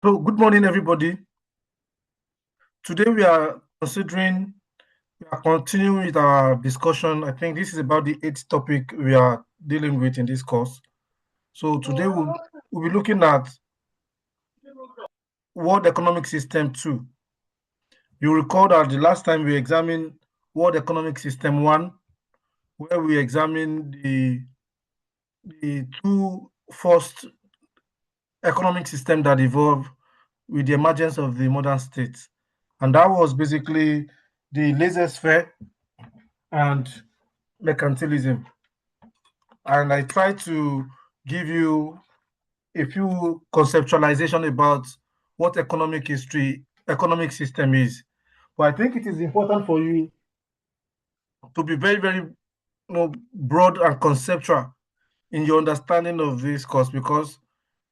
So, good morning, everybody. Today we are continuing with our discussion. I think this is about the eighth topic we are dealing with in this course. So, today we'll be looking at World Economic System 2. You recall that the last time we examined World Economic System 1, where we examined the two first economic systems that evolved with the emergence of the modern states. And that was basically the laissez-faire and mercantilism. And I try to give you a few conceptualization about what economic system is. But I think it is important for you to be very, very broad and conceptual in your understanding of this course, because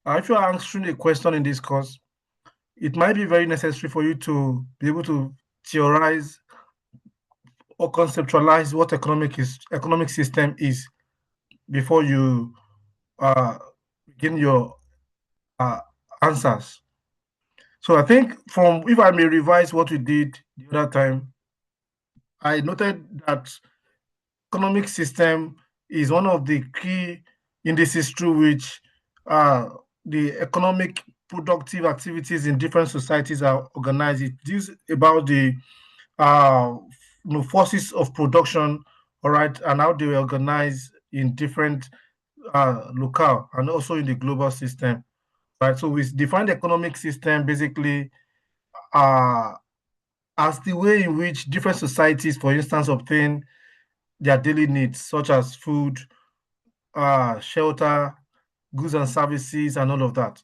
if you are answering a question in this course, it might be very necessary for you to be able to theorize or conceptualize what economic system is before you begin your uh, answers. So I think if I may revise what we did the other time, I noted that economic system is one of the key indices through which the economic productive activities in different societies are organized. It is about the uh, forces of production, all right, and how they were organized in different locale and also in the global system. Right, so we define the economic system basically uh, as the way in which different societies, for instance, obtain their daily needs, such as food, shelter, goods and services, and all of that.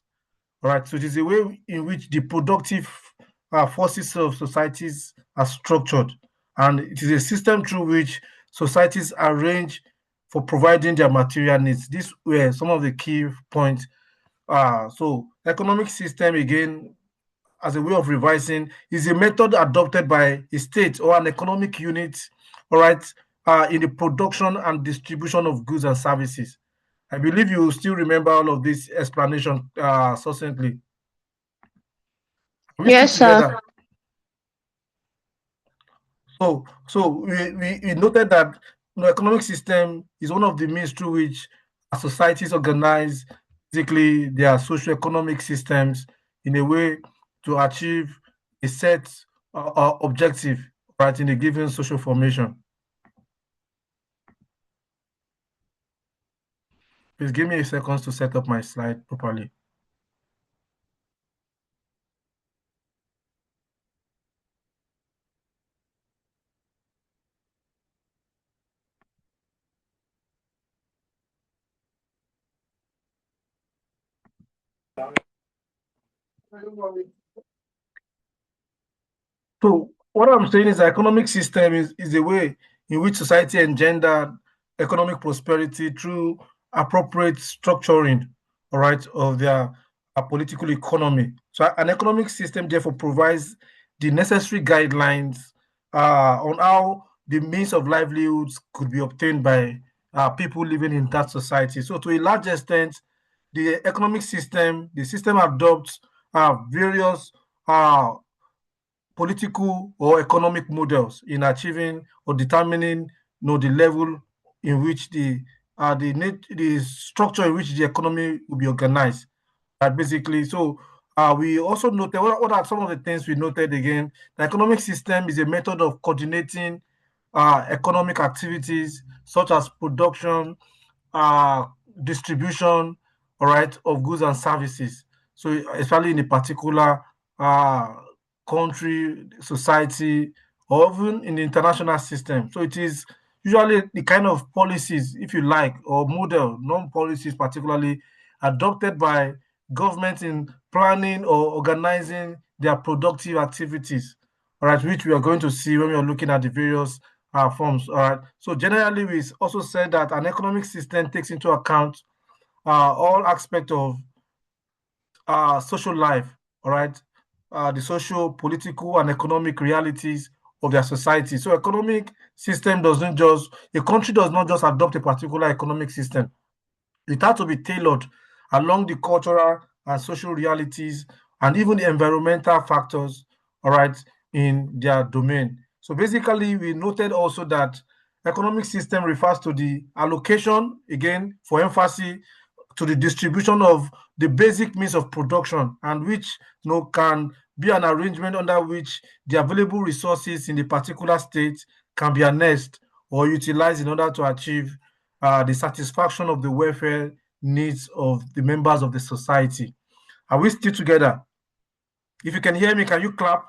All right, so it is a way in which the productive forces of societies are structured, and it is a system through which societies arrange for providing their material needs. These were some of the key points. So, economic system, again, as a way of revising, is a method adopted by a state or an economic unit, all right, in the production and distribution of goods and services. I believe you still remember all of this explanation succinctly. Are we still Yes, sir. together? So we noted that economic system is one of the means through which societies organize basically their socio-economic systems in a way to achieve a set objective, right, in a given social formation. Please give me a second to set up my slide properly. So what I'm saying is the economic system is a way in which society engender economic prosperity through appropriate structuring, all right, of their political economy. So an economic system therefore provides the necessary guidelines on how the means of livelihoods could be obtained by people living in that society. So to a large extent, the system adopts various uh, political or economic models in achieving or determining the level in which the structure in which the economy will be organized. Basically, so we also noted what are some of the things we noted again. The economic system is a method of coordinating economic activities such as production, uh, distribution, all right, of goods and services. So especially in a particular uh, country, society, or even in the international system. So it is usually the kind of policies, if you like, or model, non-policies particularly, adopted by governments in planning or organizing their productive activities, all right, which we are going to see when we are looking at the various forms. All right. So generally, we also said that an economic system takes into account all aspects of social life, all right, the social, political, and economic realities of their society. So, economic system doesn't just a country does not just adopt a particular economic system. It has to be tailored along the cultural and social realities and even the environmental factors, all right, in their domain. So basically, we noted also that economic system refers to the allocation, again, for emphasis, to the distribution of the basic means of production, and which can be an arrangement under which the available resources in the particular state can be harnessed or utilized in order to achieve the satisfaction of the welfare needs of the members of the society. Are we still together? If you can hear me, can you clap?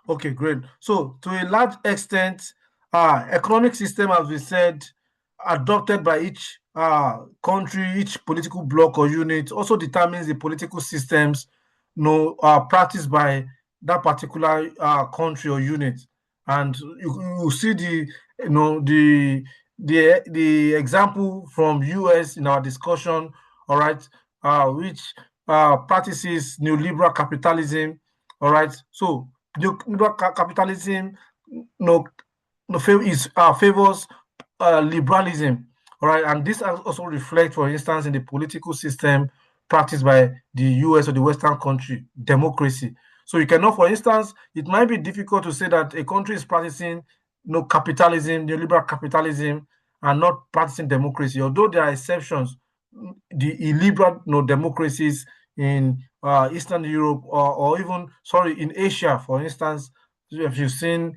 Okay, great. So to a large extent, economic system, as we said, adopted by each country, each political bloc or unit, also determines the political systems practiced by that particular country or unit. And you see the example from US in our discussion, all right, which practices neoliberal capitalism, all right. So capitalism no, favors liberalism, all right, and this also reflects, for instance, in the political system practiced by the US or the Western country, democracy. So you cannot, for instance, it might be difficult to say that a country is practicing capitalism, neoliberal capitalism, and not practicing democracy, although there are exceptions. The illiberal democracies in Eastern Europe, or even, sorry, in Asia, for instance, if you've seen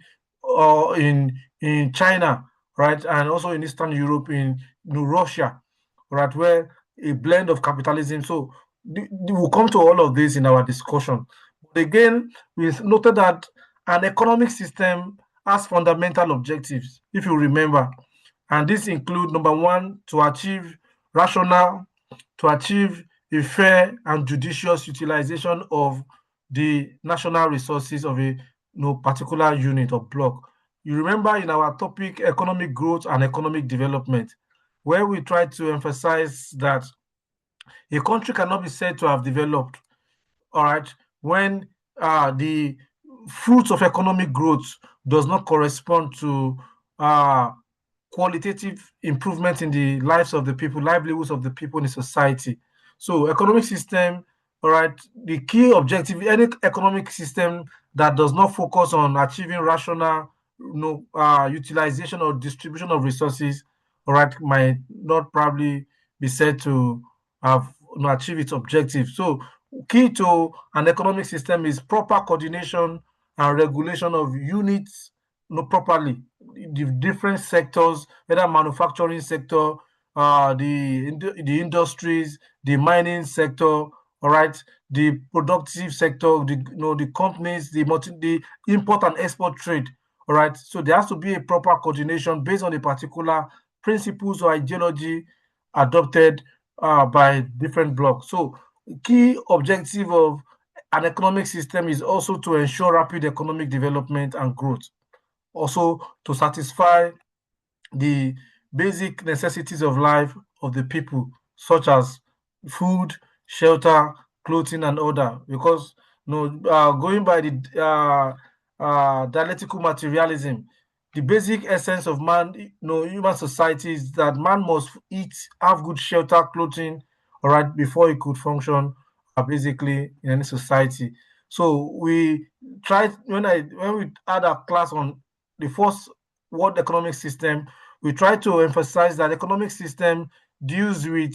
in China, right, and also in Eastern Europe, in Russia, right, where a blend of capitalism. So we'll come to all of this in our discussion. But again, we've noted that an economic system has fundamental objectives, if you remember, and these include: number one, to achieve rational, to achieve a fair and judicious utilization of the national resources of a particular unit or block. You remember in our topic, economic growth and economic development, where we try to emphasize that a country cannot be said to have developed, all right, when the fruits of economic growth does not correspond to uh, qualitative improvement in the lives of the people, livelihoods of the people in the society. So economic system, all right, the key objective, any economic system that does not focus on achieving rational utilization or distribution of resources, all right, might not probably be said to have achieve its objective. So key to an economic system is proper coordination and regulation of units properly, the different sectors, whether manufacturing sector, the industries, the mining sector, all right, the productive sector, the companies, the import and export trade, all right. So there has to be a proper coordination based on the particular principles or ideology adopted by different blocks. So key objective of an economic system is also to ensure rapid economic development and growth, also to satisfy the basic necessities of life of the people, such as food, shelter, clothing, and other. Because going by the dialectical materialism, the basic essence of man, human society, is that man must eat, have good shelter, clothing, all right, before he could function basically in any society. So we tried when we had a class on the first world economic system, we try to emphasize that economic system deals with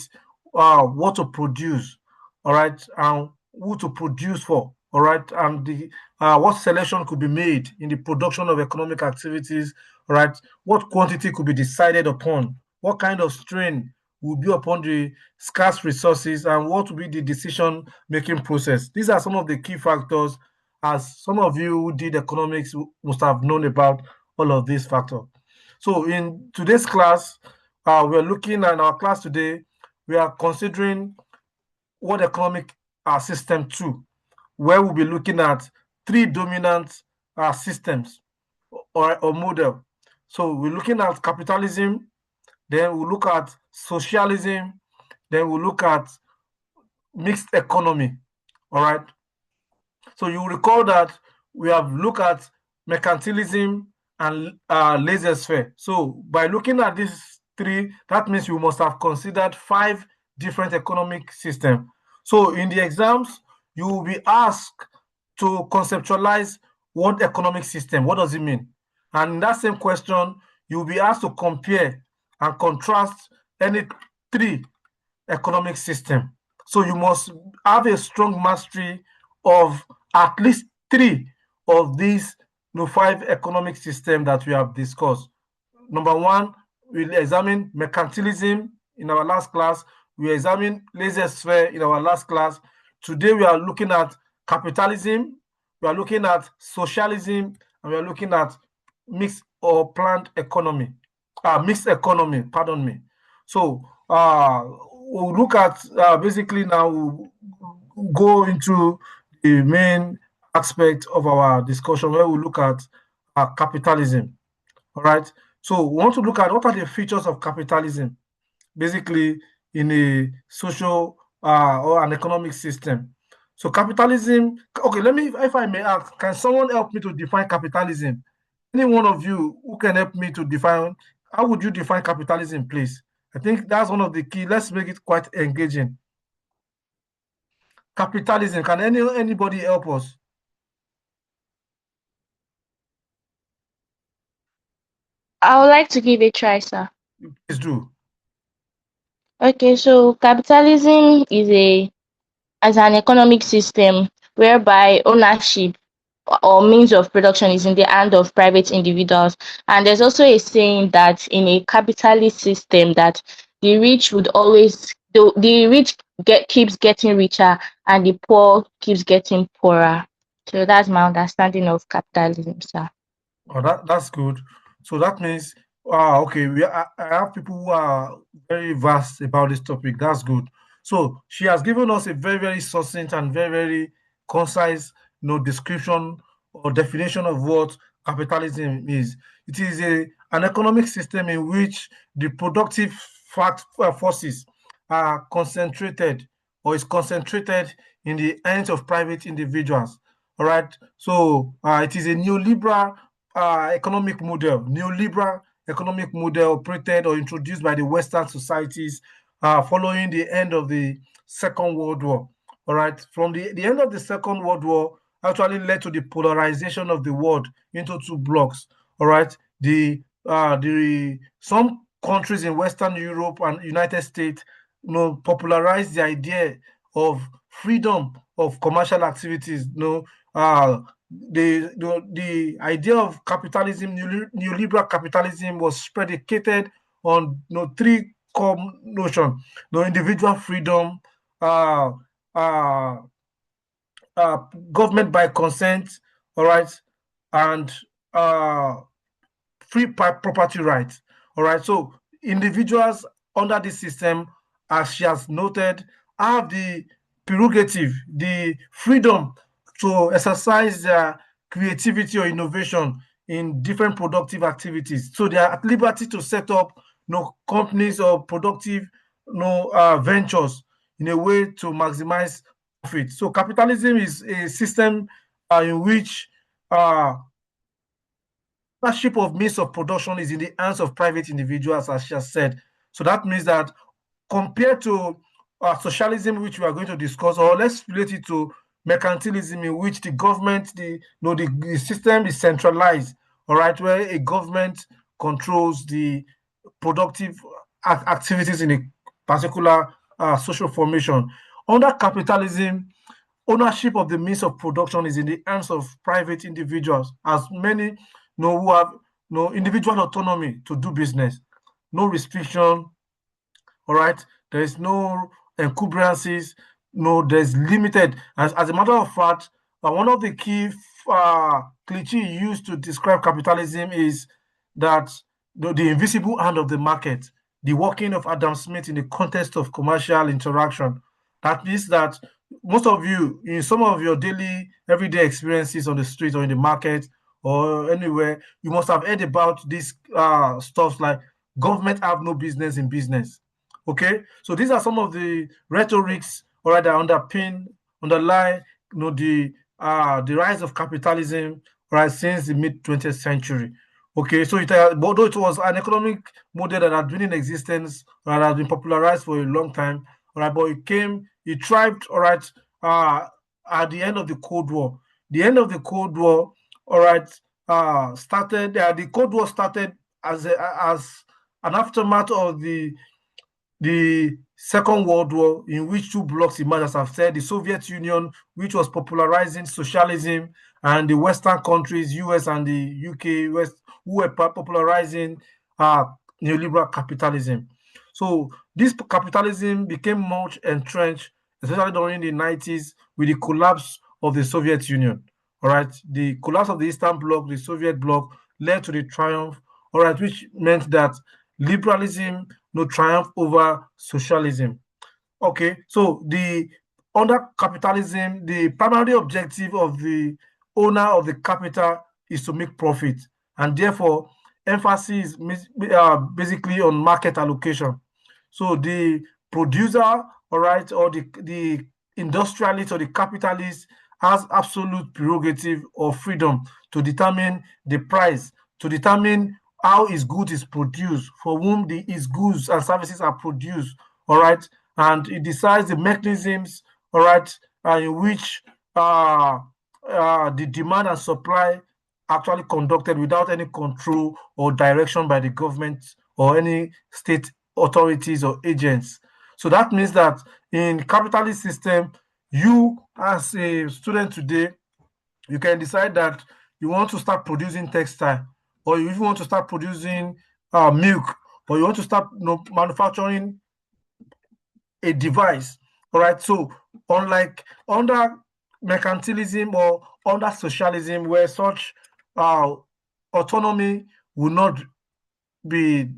what to produce, all right, and who to produce for, all right, and the what selection could be made in the production of economic activities, all right, what quantity could be decided upon, what kind of strain will be upon the scarce resources, and what will be the decision making process. These are some of the key factors, as some of you who did economics must have known about all of these factors. So in today's class, we're looking at our class today, we are considering World Economic System 2, where we'll be looking at three dominant systems or model. So we're looking at capitalism, then we'll look at socialism, then we'll look at mixed economy. All right. So you recall that we have looked at mercantilism and laissez-faire. So by looking at these three, that means we must have considered five different economic system. So in the exams, you will be asked to conceptualize what economic system, what does it mean? And in that same question, you will be asked to compare and contrast any three economic system. So you must have a strong mastery of at least three of these five economic systems that we have discussed. Number one, we'll examine mercantilism in our last class. We examined laissez-faire in our last class. Today we are looking at capitalism, we are looking at socialism, and we are looking at mixed or planned economy. Mixed economy, pardon me. So we'll look at basically now we'll go into the main aspect of our discussion where we look at capitalism. All right. So we want to look at what are the features of capitalism, basically in a social or an economic system. So capitalism. Okay, let me, if I may ask, can someone help me to define capitalism? Any one of you who can help me to define, how would you define capitalism, please? I think that's one of the key. Let's make it quite engaging. Capitalism. Can anybody help us? I would like to give a try, sir. Please do. Okay, so capitalism is an economic system whereby ownership or means of production is in the hand of private individuals. And there's also a saying that in a capitalist system that the rich would always the rich keeps getting richer and the poor keeps getting poorer. So that's my understanding of capitalism, sir. Oh, that's good. So that means, okay, I have people who are very vast about this topic. That's good. So she has given us a very, very succinct and very, very concise, description or definition of what capitalism is. It is an economic system in which the productive forces are concentrated or is concentrated in the hands of private individuals. All right. So it is a neoliberal economic model operated or introduced by the Western societies following the end of the Second World War. All right, from the end of the Second World War actually led to the polarization of the world into two blocks. All right, the some countries in Western Europe and United States, popularized the idea of freedom of commercial activities. The idea of capitalism, neoliberal capitalism, was predicated on three core notions: individual freedom, uh, uh, uh, government by consent, all right, and uh, free property rights. All right. So individuals under this system, as she has noted, have the prerogative, the freedom to exercise their creativity or innovation in different productive activities. So they are at liberty to set up companies or productive ventures in a way to maximize profit. So capitalism is a system in which ownership of means of production is in the hands of private individuals, as she has said. So that means that compared to socialism, which we are going to discuss, or let's relate it to mercantilism, in which the government, the system is centralized, all right, where a government controls the productive activities in a particular social formation. Under capitalism, ownership of the means of production is in the hands of private individuals, as many who have no individual autonomy to do business, no restriction. All right, there is no encumbrances, there's limited. As a matter of fact, one of the key cliche used to describe capitalism is that the invisible hand of the market, the working of Adam Smith in the context of commercial interaction. That means that most of you, in some of your daily, everyday experiences on the street or in the market or anywhere, you must have heard about these stuff like government have no business in business. Okay, so these are some of the rhetorics, or rather underlie, the rise of capitalism, right, since the mid 20th century. Okay, so although it was an economic model that had been in existence and has been popularized for a long time, all right, but it thrived, all right, at the end of the Cold War. The end of the Cold War, all right, started, the Cold War started as an aftermath of the Second World War, in which two blocks emerged, as I've said, the Soviet Union, which was popularizing socialism, and the Western countries, US and the UK, West, who were popularizing uh, neoliberal capitalism. So this capitalism became much entrenched, especially during the 90s, with the collapse of the Soviet Union. All right, the collapse of the Eastern Bloc, the Soviet bloc, led to the triumph, all right, which meant that liberalism no triumph over socialism. Okay, so the under capitalism, the primary objective of the owner of the capital is to make profit, and therefore emphasis basically on market allocation. So the producer, all right, or the industrialist or the capitalist has absolute prerogative or freedom to determine the price, to determine how his good is produced, for whom his goods and services are produced, all right, and it decides the mechanisms, all right, in which the demand and supply actually conducted without any control or direction by the government or any state authorities or agents. So that means that in capitalist system, you as a student today, you can decide that you want to start producing textile, or you even want to start producing milk, or you want to start manufacturing a device. All right. So unlike under mercantilism or under socialism, where such uh, autonomy will not be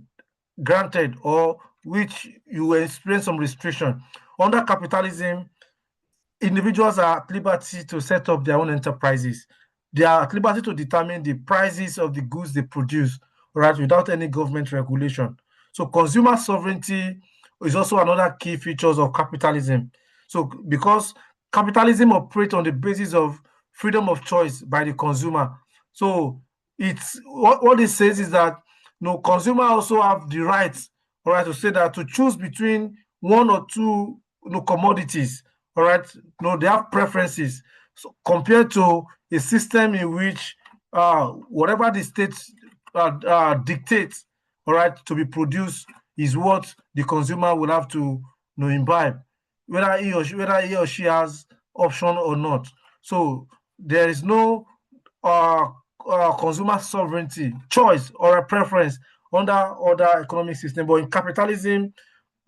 granted, or which you will experience some restriction. Under capitalism, individuals are at liberty to set up their own enterprises. They are at liberty to determine the prices of the goods they produce, right, without any government regulation. So consumer sovereignty is also another key features of capitalism. So because capitalism operates on the basis of freedom of choice by the consumer. So it's what it says is that consumer also have the right, all right, to say that to choose between one or two commodities, all right, they have preferences, so compared to a system in which whatever the state dictates, all right, to be produced is what the consumer will have to imbibe, whether he or she has option or not. So there is no uh, consumer sovereignty, choice, or a preference under other economic system. But in capitalism,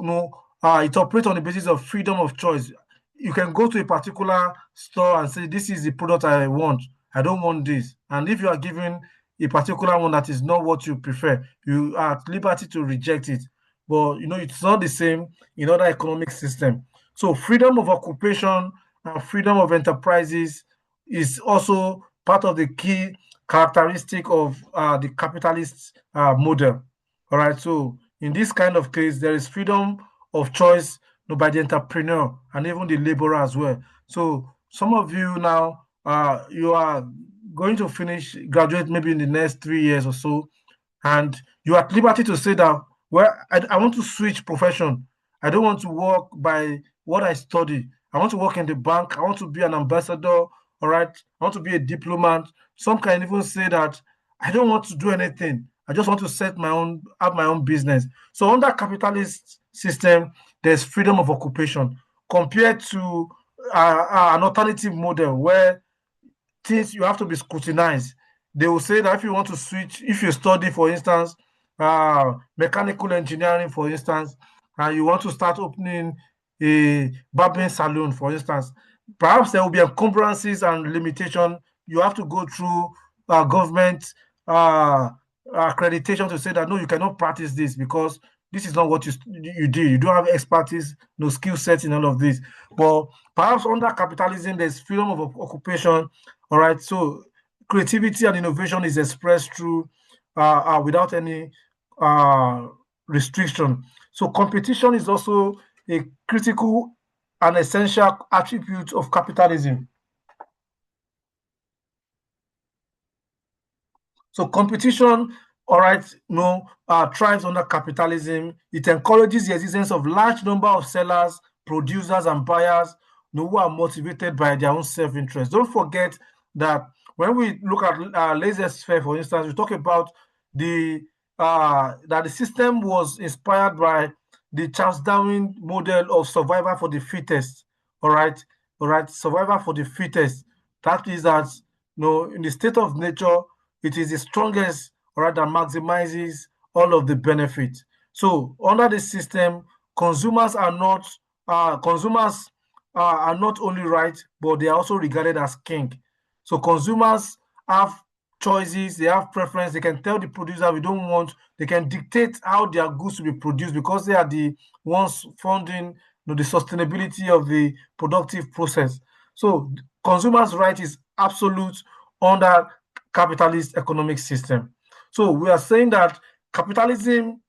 it operates on the basis of freedom of choice. You can go to a particular store and say, "This is the product I want. I don't want this." And if you are given a particular one that is not what you prefer, you are at liberty to reject it. But it's not the same in other economic system. So freedom of occupation and freedom of enterprises is also part of the key characteristic of the capitalist model. All right. So in this kind of case, there is freedom of choice by the entrepreneur and even the laborer as well. So some of you now, you are going to graduate maybe in the next 3 years or so, and you are at liberty to say that, well, I want to switch profession. I don't want to work by what I study. I want to work in the bank. I want to be an ambassador. All right. I want to be a diplomat. Some can even say that I don't want to do anything. I just want to have my own business. So under capitalist system, there's freedom of occupation compared to an alternative model where things you have to be scrutinized. They will say that if you want to switch, if you study, for instance, mechanical engineering, for instance, and you want to start opening a barbering salon, for instance, perhaps there will be encumbrances and limitation. You have to go through government uh, accreditation to say that no, you cannot practice this because this is not what you do. You don't have expertise, no skill sets in all of this. But perhaps under capitalism, there's freedom of occupation. All right, so creativity and innovation is expressed through without any uh, restriction. So competition is also a critical and essential attribute of capitalism. So competition, all right, thrives under capitalism. It encourages the existence of large number of sellers producers and buyers, who are motivated by their own self-interest. Don't forget that when we look at laissez-faire, for instance, we talk about the that the system was inspired by the Charles Darwin model of survival for the fittest. All right, survival for the fittest. That is that, in the state of nature, it is the strongest, all right, that maximizes all of the benefits. So under this system, consumers are not consumers are not only right, but they are also regarded as king. So consumers have choices, they have preference, they can tell the producer we don't want, they can dictate how their goods will be produced because they are the ones funding the sustainability of the productive process. So consumers' right is absolute under capitalist economic system. So we are saying that capitalism,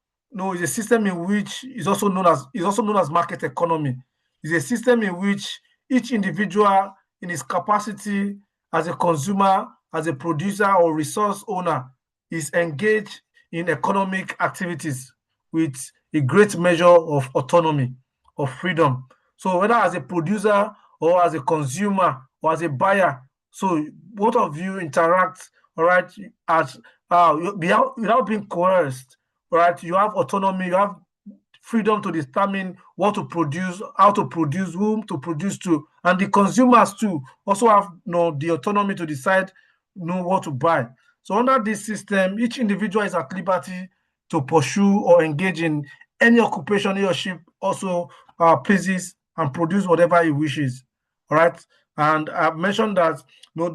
is a system in which is also known as market economy. It's a system in which each individual, in his capacity as a consumer, as a producer or resource owner, is engaged in economic activities with a great measure of autonomy, of freedom. So whether as a producer or as a consumer or as a buyer, so both of you interact, all right, as without being coerced, all right. You have autonomy, you have freedom to determine what to produce, how to produce, whom to produce to, and the consumers too also have the autonomy to decide what to buy. So under this system, each individual is at liberty to pursue or engage in any occupation he or she also pleases and produce whatever he wishes. All right. And I've mentioned that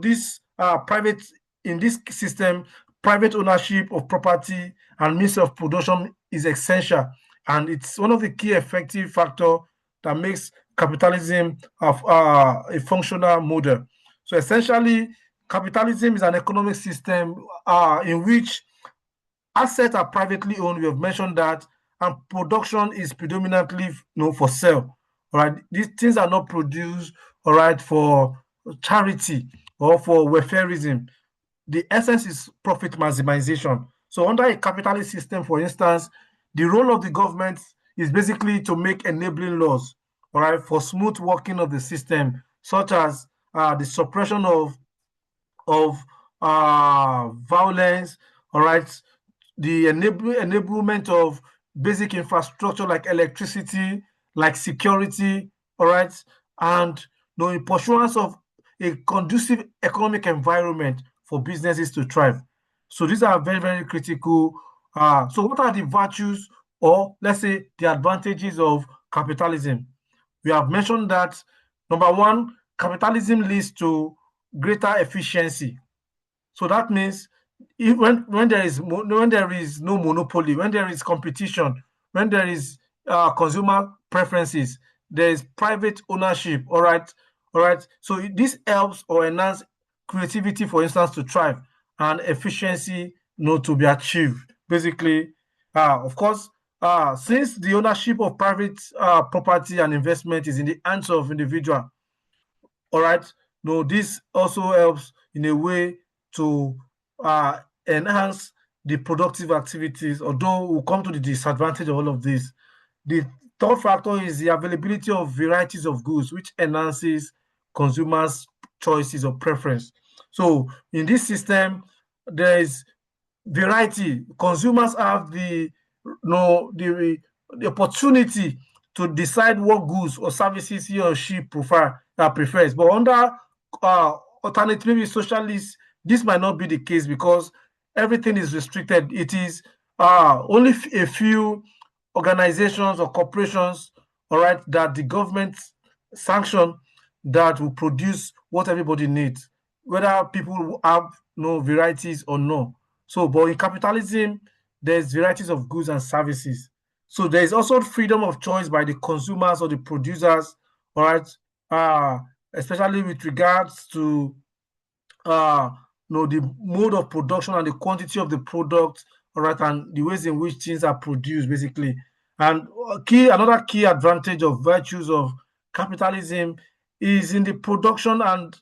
this private in this system, private ownership of property and means of production is essential, and it's one of the key effective factor that makes capitalism a functional model. So essentially, capitalism is an economic system in which assets are privately owned. We have mentioned that, and production is predominantly for sale. All right, these things are not produced, all right, for charity or for welfareism. The essence is profit maximization. So under a capitalist system, for instance, the role of the government is basically to make enabling laws, all right, for smooth working of the system, such as the suppression of violence, all right, the enablement of basic infrastructure like electricity, like security, all right, and in pursuance of a conducive economic environment for businesses to thrive. So these are very, very critical. So what are the virtues, or let's say the advantages of capitalism? We have mentioned that number one, capitalism leads to greater efficiency. So that means when there is no monopoly, when there is competition, when there is consumer preferences, there is private ownership. All right. So this helps or enhance creativity, for instance, to thrive, and efficiency, to be achieved. Basically, of course, since the ownership of private property and investment is in the hands of individual, all right. No, this also helps in a way to enhance the productive activities, although we'll come to the disadvantage of all of this. The third factor is the availability of varieties of goods, which enhances consumers' choices or preference. So in this system, there is variety. Consumers have the opportunity to decide what goods or services he or she prefers. But under alternate, maybe socialist, this might not be the case because everything is restricted. It is only a few organizations or corporations, all right, that the government sanction that will produce what everybody needs, whether people have no varieties or no. So, but in capitalism, there's varieties of goods and services. So there is also freedom of choice by the consumers or the producers, all right, uh, especially with regards to uh, the mode of production and the quantity of the product, all right, and the ways in which things are produced, basically. And another key advantage of virtues of capitalism is in the production and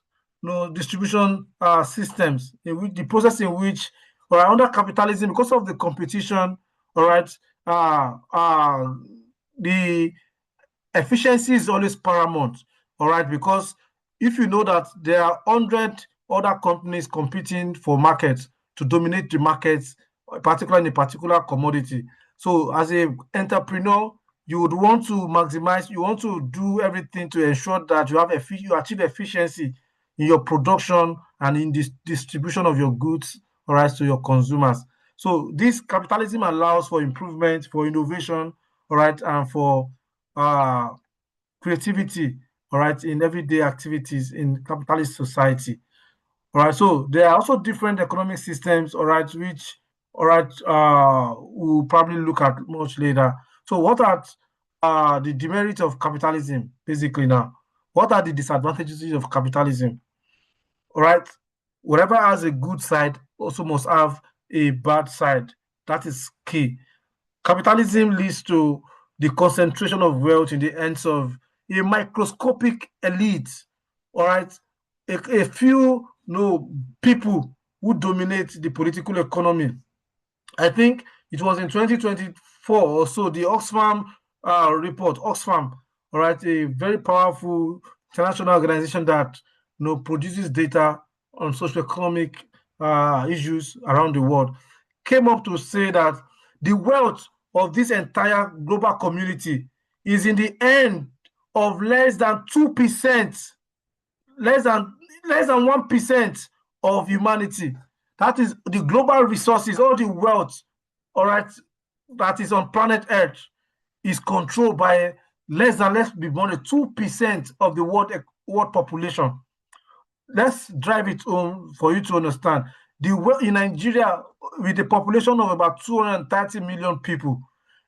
distribution systems, in which the process in which, or under capitalism, because of the competition, all right, uh, uh, the efficiency is always paramount, all right, because if you know that there are 100 other companies competing for markets to dominate the markets, particularly in a particular commodity. So as a entrepreneur, you would want to maximize, you want to do everything to ensure that you achieve efficiency in your production and in this distribution of your goods, all right, to your consumers. So this capitalism allows for improvement, for innovation, all right, and for uh, creativity, all right, in everyday activities in capitalist society. All right, so there are also different economic systems, all right, which, all right, we'll probably look at much later. So, what are the demerits of capitalism, basically now? What are the disadvantages of capitalism? All right, whatever has a good side also must have a bad side. That is key. Capitalism leads to the concentration of wealth in the hands of a microscopic elite, all right? A few people who dominate the political economy. I think it was in 2024 or so, the Oxfam report, Oxfam, all right, a very powerful international organization that produces data on socioeconomic issues around the world, came up to say that the wealth of this entire global community is in the end of less than 2%, less than 1% of humanity. That is the global resources, all the wealth, all right, that is on planet Earth is controlled by let's be honest, 2% of the world population. Let's drive it home for you to understand. In Nigeria, with a population of about 230 million people,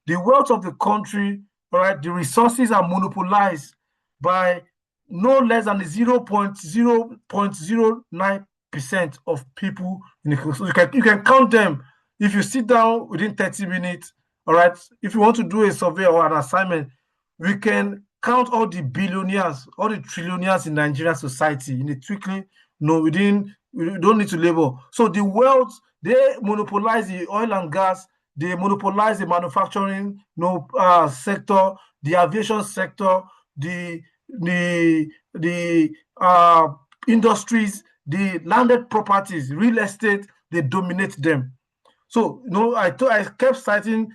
the wealth of the country, all right, the resources are monopolized by no less than 0.09% of people in the country. So you can count them if you sit down within 30 minutes. All right, if you want to do a survey or an assignment, we can count all the billionaires, all the trillionaires in Nigerian society in a twinkling. No, we don't need to labor. So the wealth, they monopolize the oil and gas, they monopolize the manufacturing sector, the aviation sector, the industries, the landed properties, real estate, they dominate them. So, I kept citing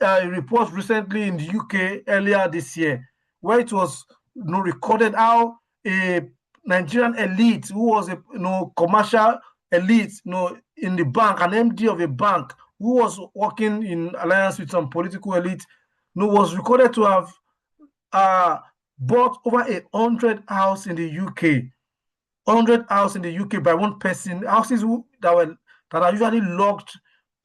reports recently in the UK earlier this year, where it was recorded how a Nigerian elite who was a commercial elite, in the bank, an MD of a bank who was working in alliance with some political elite, was recorded to have bought over 100 houses in the UK. 100 houses in the UK by one person. Houses that are usually locked,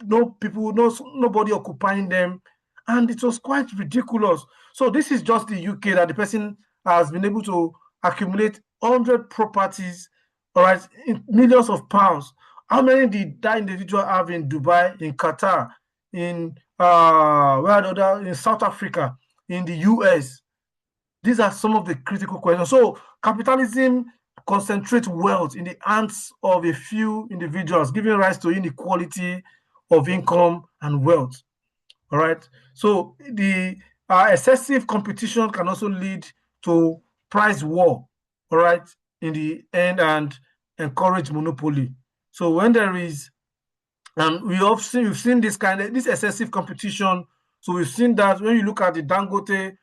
no people, nobody occupying them, and it was quite ridiculous. So this is just the UK that the person has been able to accumulate 100 properties, all right, in millions of pounds. How many did that individual have in Dubai, in Qatar, in in South Africa, in the US? These are some of the critical questions. So capitalism concentrates wealth in the hands of a few individuals, giving rise to inequality of income and wealth. All right. So the excessive competition can also lead to price war. All right. In the end, and encourage monopoly. So when there is, and we've seen this excessive competition. So we've seen that when you look at the Dangote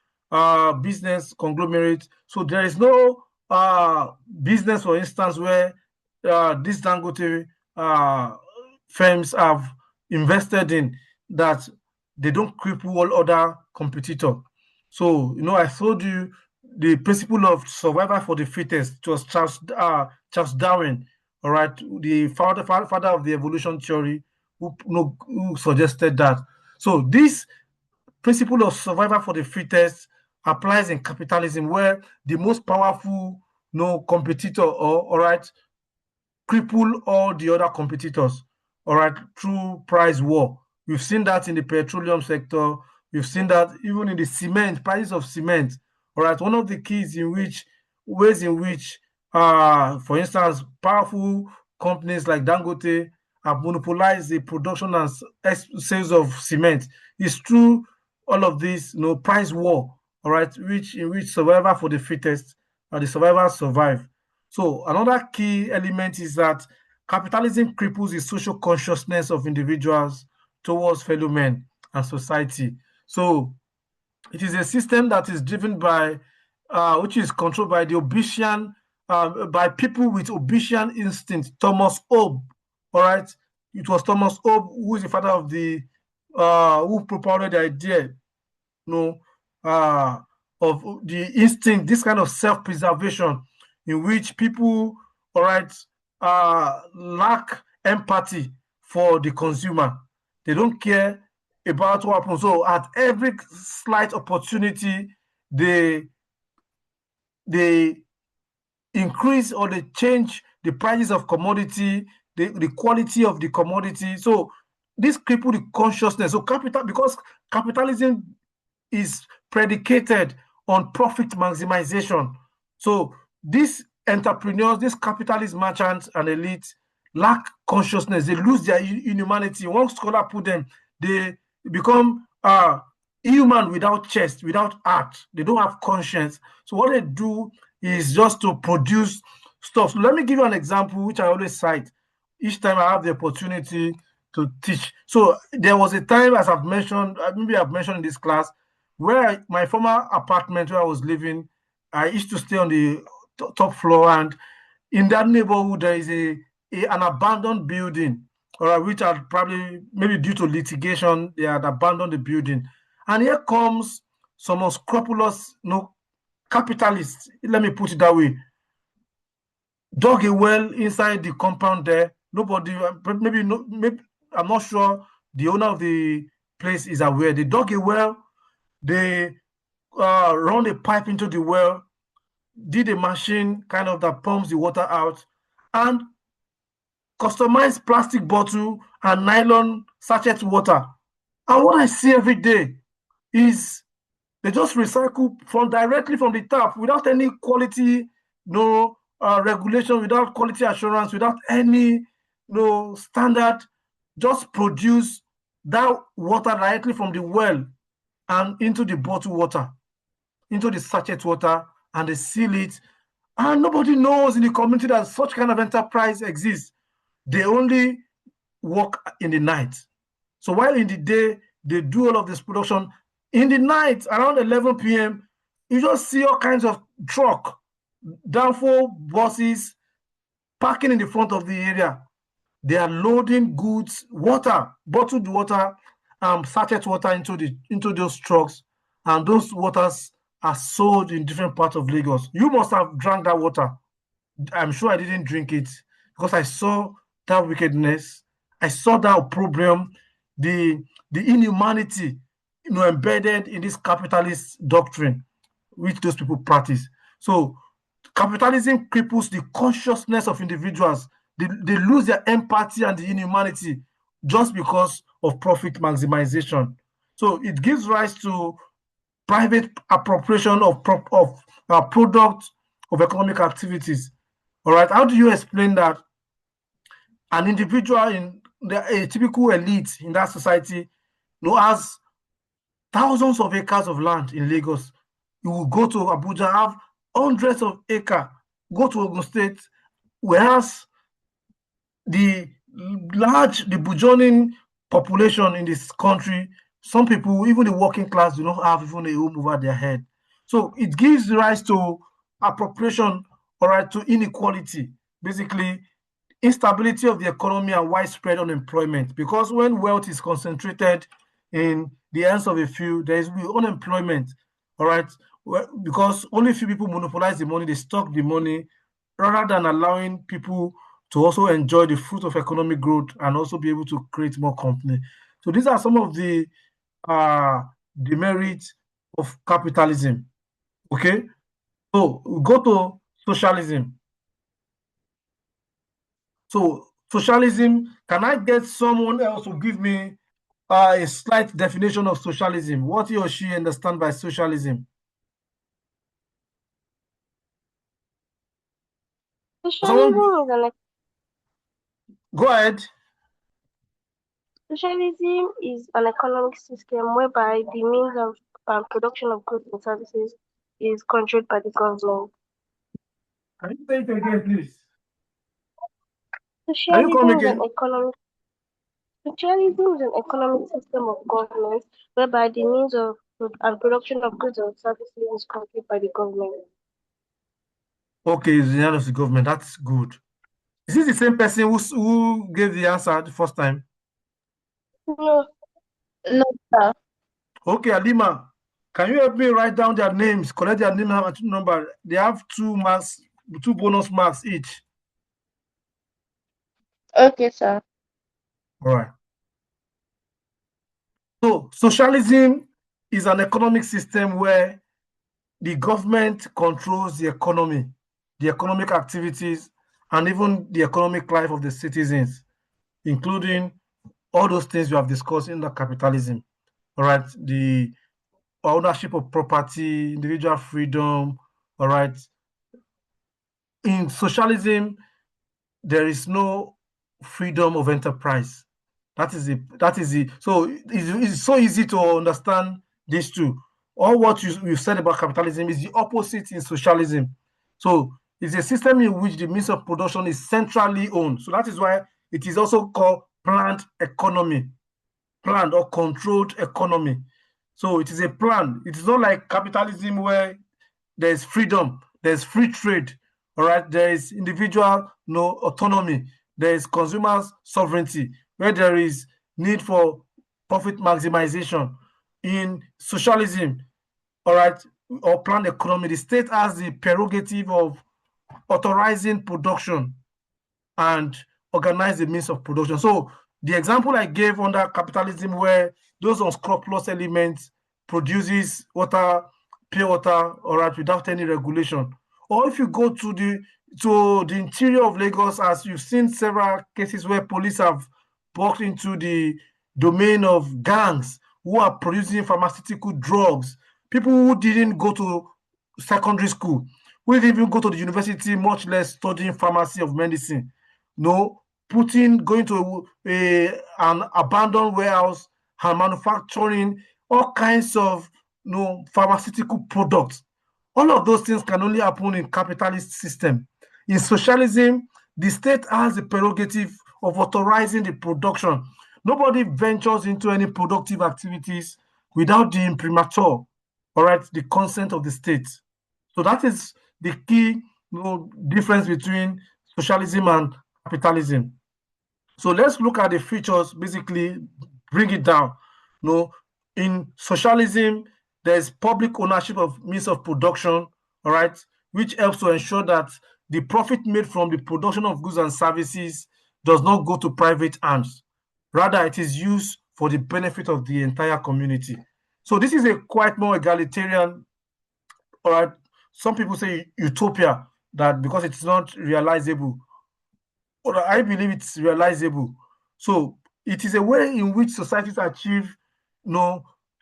business conglomerate, so there is no business, for instance, where these Dangote firms have invested in that they don't cripple all other competitors. So, I told you the principle of survival for the fittest. It was Charles Darwin, all right, the father of the evolution theory, who suggested that. So this principle of survival for the fittest applies in capitalism, where the most powerful competitor, or all right, cripple all the other competitors, all right, through price war. We've seen that in the petroleum sector. We've seen that even in the cement, prices of cement. All right, one of the ways in which, for instance, powerful companies like Dangote have monopolized the production and sales of cement is through all of this, price war. all right, in which survival for the fittest and the survivors survive. So another key element is that capitalism cripples the social consciousness of individuals towards fellow men and society. So it is a system that is driven by, which is controlled by the Obesian, by people with Obesian instinct. Thomas Hobbes, all right? It was Thomas Hobbes who is the father of the, who propounded the idea, you know, of the instinct, this kind of self-preservation in which people, all right, lack empathy for the consumer. They don't care about what happens. So at every slight opportunity, they they increase or they change the prices of commodity, the quality of the commodity. So this cripple the consciousness. So capital, because capitalism is predicated on profit maximization. So these entrepreneurs, these capitalist merchants and elites lack consciousness. They lose their humanity. One scholar put them, they become human without chest, without heart. They don't have conscience. So what they do is just to produce stuff. So let me give you an example, which I always cite each time I have the opportunity to teach. So there was a time, as I've mentioned, maybe I've mentioned in this class, where my former apartment where I was living, I used to stay on the top floor, and in that neighborhood there is an abandoned building, which had probably maybe due to litigation they had abandoned the building, and here comes some unscrupulous, capitalists. Let me put it that way. Dug a well inside the compound there. Nobody, maybe I'm not sure the owner of the place is aware. They dug a well. They run a pipe into the well, did a machine kind of that pumps the water out, and customized plastic bottle and nylon sachet water. And what I see every day is they just recycle from directly from the tap without any quality, no regulation, without quality assurance, without any no standard. Just produce that water directly from the well and into the bottled water, into the sachet water, and they seal it. And nobody knows in the community that such kind of enterprise exists. They only work in the night. So while in the day they do all of this production, in the night around 11 p.m., you just see all kinds of truck, downfall buses parking in the front of the area. They are loading goods, water, bottled water, sachet water into those trucks, and those waters are sold in different parts of Lagos. You must have drank that water. I'm sure I didn't drink it because I saw that wickedness. I saw that problem, the inhumanity, embedded in this capitalist doctrine which those people practice. So capitalism cripples the consciousness of individuals. They lose their empathy and the inhumanity just because of profit maximization. So it gives rise to private appropriation of product of economic activities. All right, how do you explain that an individual in a typical elite in that society has thousands of acres of land in Lagos? You will go to Abuja, have hundreds of acres, go to Ogun State, whereas the burgeoning population in this country, some people, even the working class, do not have even a home over their head. So it gives rise to appropriation, all right, to inequality, basically instability of the economy and widespread unemployment. Because when wealth is concentrated in the hands of a few, there is unemployment, all right, because only a few people monopolize the money, they stock the money, rather than allowing people to also enjoy the fruit of economic growth and also be able to create more company. So these are some of the demerits of capitalism. Okay, so we go to socialism. So socialism, can I get someone else to give me a slight definition of socialism? What he or she understand by socialism? Socialism Someone is an go ahead. Socialism is an economic system whereby the means of production of goods and services is controlled by the government. Can you say it again, please? Can you come Socialism is an again? economic Socialism is an economic system of government whereby the means of and production of goods and services is controlled by the government. Okay, it's the hand of the government. That's good. Is this the same person who gave the answer the first time? No, No, sir. Okay, Alima, can you help me write down their names, collect their name and number? They have 2 marks, 2 bonus marks each. Okay, sir. All right. So socialism is an economic system where the government controls the economy, the economic activities, and even the economic life of the citizens, including all those things we have discussed in the capitalism. All right, the ownership of property, individual freedom. All right. In socialism, there is no freedom of enterprise. That is it. So it's so easy to understand these two. All what you said about capitalism is the opposite in socialism. So it's a system in which the means of production is centrally owned. So that is why it is also called planned economy, planned or controlled economy. So it is a plan. It is not like capitalism where there's freedom, there's free trade, all right, there is individual no autonomy, there is consumers sovereignty, where there is need for profit maximization. In socialism, all right, or planned economy, the state has the prerogative of authorizing production and organize the means of production. So the example I gave under capitalism, where those unscrupulous elements produces water, pure water, all right, without any regulation. Or if you go to the interior of Lagos, as you've seen several cases where police have walked into the domain of gangs who are producing pharmaceutical drugs, people who didn't go to secondary school, who didn't even go to the university, much less studying pharmacy of medicine, no, going to an abandoned warehouse and manufacturing all kinds of pharmaceutical products. All of those things can only happen in capitalist system. In socialism, the state has the prerogative of authorizing the production. Nobody ventures into any productive activities without the imprimatur, all right, the consent of the state. So that is the key difference between socialism and capitalism. So let's look at the features, basically bring it down. In socialism, there's public ownership of means of production, all right, which helps to ensure that the profit made from the production of goods and services does not go to private hands. Rather, it is used for the benefit of the entire community. So this is a quite more egalitarian, all right. Some people say utopia, that because it's not realizable, but I believe it's realizable. So it is a way in which societies achieve,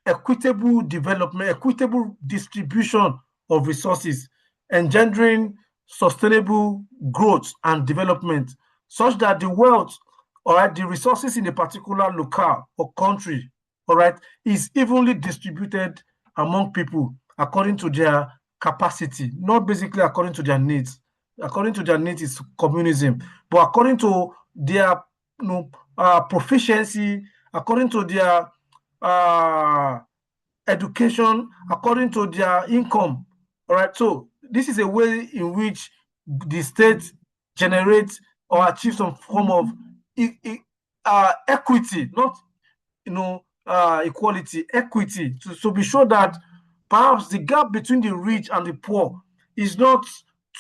equitable development, equitable distribution of resources, engendering sustainable growth and development, such that the wealth, all right, the resources in a particular locale or country, all right, is evenly distributed among people according to their capacity, not basically according to their needs. According to their needs is communism, but according to their proficiency, according to their uh, education, according to their income. All right. So this is a way in which the state generates or achieves some form of equity, not equality, equity, to be sure that perhaps the gap between the rich and the poor is not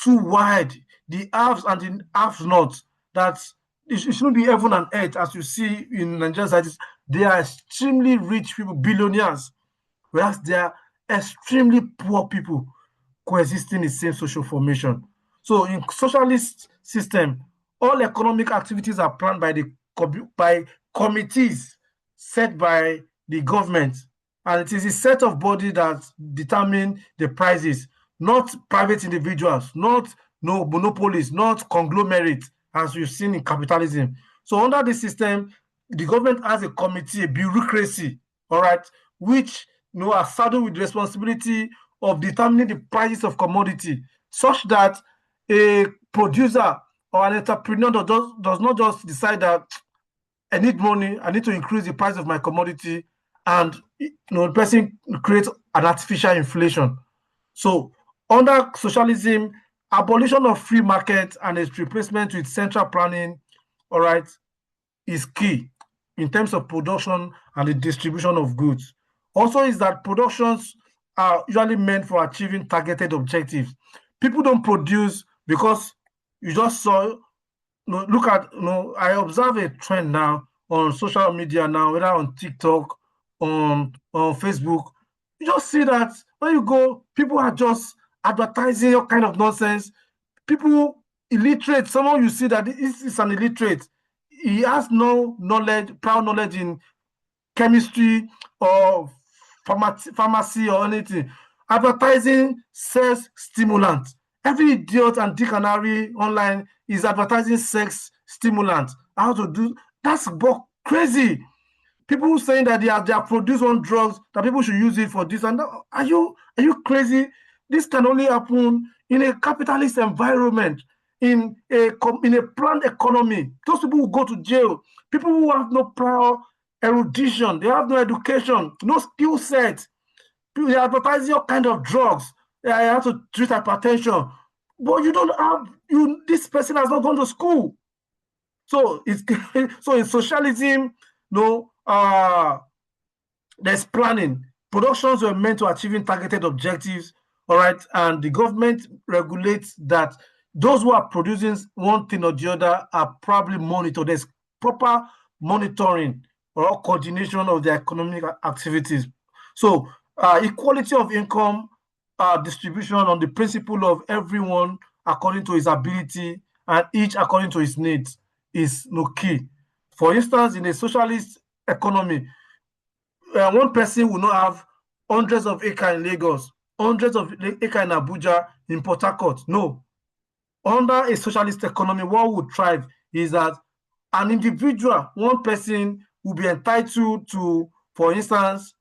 too wide. The haves and the have not. That it shouldn't be heaven and earth, as you see in Nigerian societies. They are extremely rich people, billionaires, whereas they are extremely poor people coexisting in the same social formation. So in socialist system, all economic activities are planned by committees set by the government, and it is a set of bodies that determine the prices, not private individuals, not no monopolies, not conglomerates, as we've seen in capitalism. So under this system, the government has a committee, a bureaucracy, all right, which are saddled with the responsibility of determining the prices of commodity, such that a producer or an entrepreneur does not just decide that I need money, I need to increase the price of my commodity, and the person creates an artificial inflation. So, under socialism, abolition of free market and its replacement with central planning, all right, is key in terms of production and the distribution of goods. Also, is that productions are usually meant for achieving targeted objectives. People don't produce because you just saw, look at, I observe a trend now on social media now, whether on TikTok, on Facebook. You just see that when you go, people are just advertising all kind of nonsense. People illiterate, someone you see that this is an illiterate. He has no knowledge, prior knowledge in chemistry or pharmacy or anything. Advertising sex stimulant. Every idiot and dick and Harry online is advertising sex stimulant. How to do that's crazy. People saying that they are produced on drugs that people should use it for this and that. Are you crazy? This can only happen in a capitalist environment, in a planned economy. Those people who go to jail, people who have no prior erudition, they have no education, no skill set. People, they are advertising all kind of drugs. I have to treat hypertension, but you don't have this person has not gone to school. So it's so in socialism, there's planning. Productions were meant to achieving targeted objectives, all right, and the government regulates that those who are producing one thing or the other are probably monitored. There's proper monitoring or coordination of the economic activities. So equality of income distribution on the principle of everyone according to his ability and each according to his needs is key. For instance, in a socialist economy, one person will not have hundreds of acres in Lagos, hundreds of acres in Abuja, in Port Harcourt. No. Under a socialist economy, what would thrive is that an individual, one person, will be entitled to, for instance,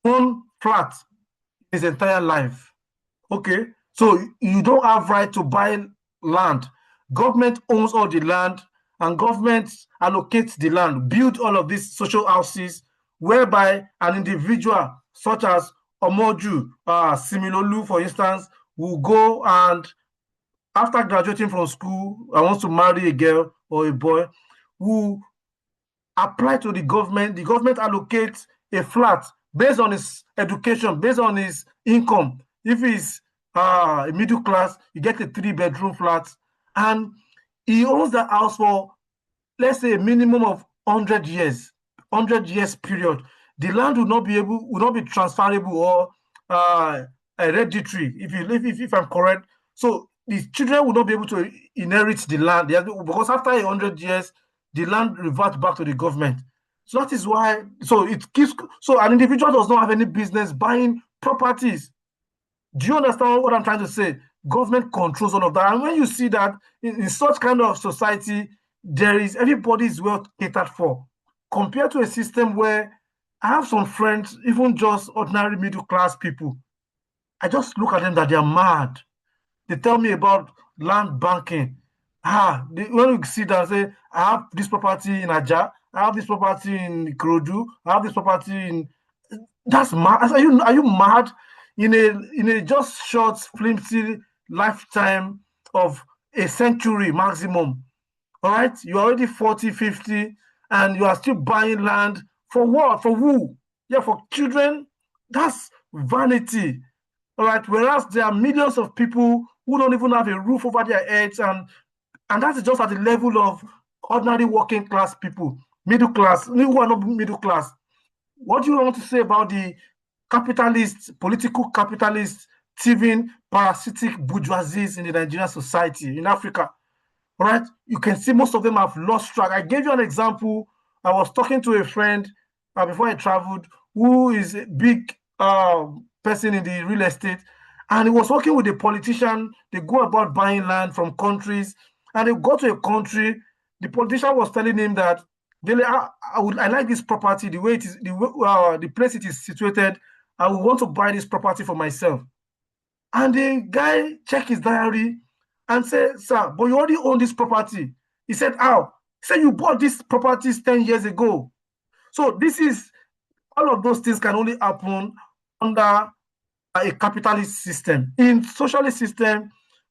one flat his entire life. Okay? So you don't have right to buy land. Government owns all the land, and government allocates the land, build all of these social houses, whereby an individual such as Omoju Similolu, for instance, will go and after graduating from school and wants to marry a girl or a boy, will apply to the government. The government allocates a flat based on his education, based on his income. If he's a middle class, you get a 3-bedroom flat, and he owns the house for, let's say, a minimum of 100 years period. The land will not be transferable or hereditary, if I'm correct. So the children will not be able to inherit the land because after 100 years, the land reverts back to the government. So that is why. So an individual does not have any business buying properties. Do you understand what I'm trying to say? Government controls all of that, and when you see that in such kind of society, everybody is well catered for, compared to a system where I have some friends, even just ordinary middle class people. I just look at them that they are mad. They tell me about land banking. When you see that, say, I have this property in Aja, I have this property in Krodu, I have this property in. That's mad. Are you mad? In a just short, flimsy lifetime of a century maximum. All right, you're already 40, 50, and you are still buying land for what? For who? Yeah, for children. That's vanity. All right. Whereas there are millions of people who don't even have a roof over their heads, and that is just at the level of ordinary working class people, middle class, who are not middle class. What do you want to say about the political capitalist, thieving, parasitic bourgeoisies in the Nigerian society, in Africa? All right, you can see most of them have lost track. I gave you an example. I was talking to a friend before I traveled, who is a big person in the real estate, and he was working with a politician. They go about buying land from countries, and they go to a country. The politician was telling him that I like this property, the way it is, the place it is situated. I would want to buy this property for myself. And the guy checked his diary and said, sir, but you already own this property. He said, how? He said, you bought this property 10 years ago. So all of those things can only happen under a capitalist system. In socialist system,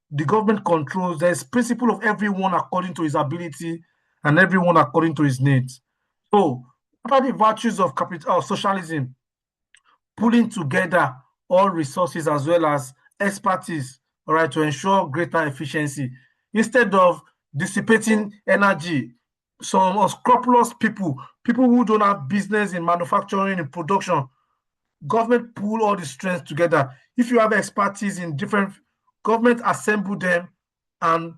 the government controls. There's principle of everyone according to his ability and everyone according to his needs. So, what are the virtues of socialism? Pulling together all resources as well as expertise, all right, to ensure greater efficiency. Instead of dissipating energy, some unscrupulous people who don't have business in manufacturing and production, government pull all the strengths together. If you have expertise in different, government assemble them and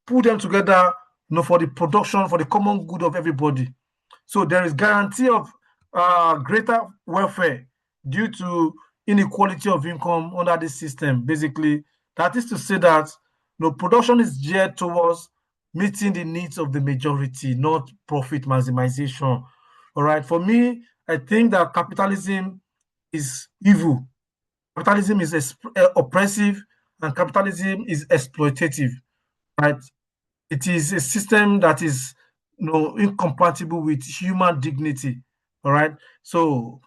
put them together, for the production, for the common good of everybody. So there is guarantee of greater welfare due to inequality of income under this system. Basically, that is to say that production is geared towards meeting the needs of the majority, not profit maximization. All right. For me, I think that capitalism is evil. Capitalism is oppressive, and capitalism is exploitative. Right. It is a system that is incompatible with human dignity. All right. So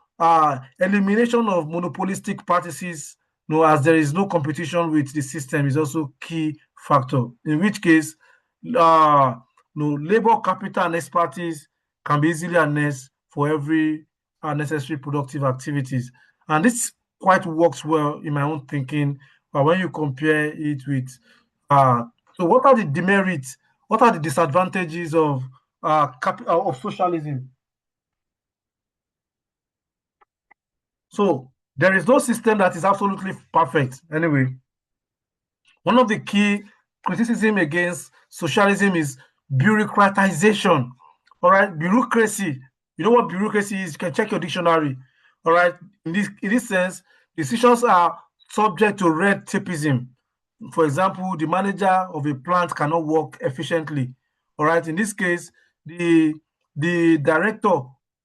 elimination of monopolistic practices, as there is no competition with the system, is also key factor. In which case, labor capital and expertise can be easily harnessed for every necessary productive activities. And this quite works well in my own thinking. But when you compare it with so what are the demerits? What are the disadvantages of socialism? So there is no system that is absolutely perfect. Anyway, one of the key criticism against socialism is bureaucratization. All right, bureaucracy. You know what bureaucracy is? You can check your dictionary. All right, in this sense, decisions are subject to red tapeism. For example, the manager of a plant cannot work efficiently. All right. In this case, the director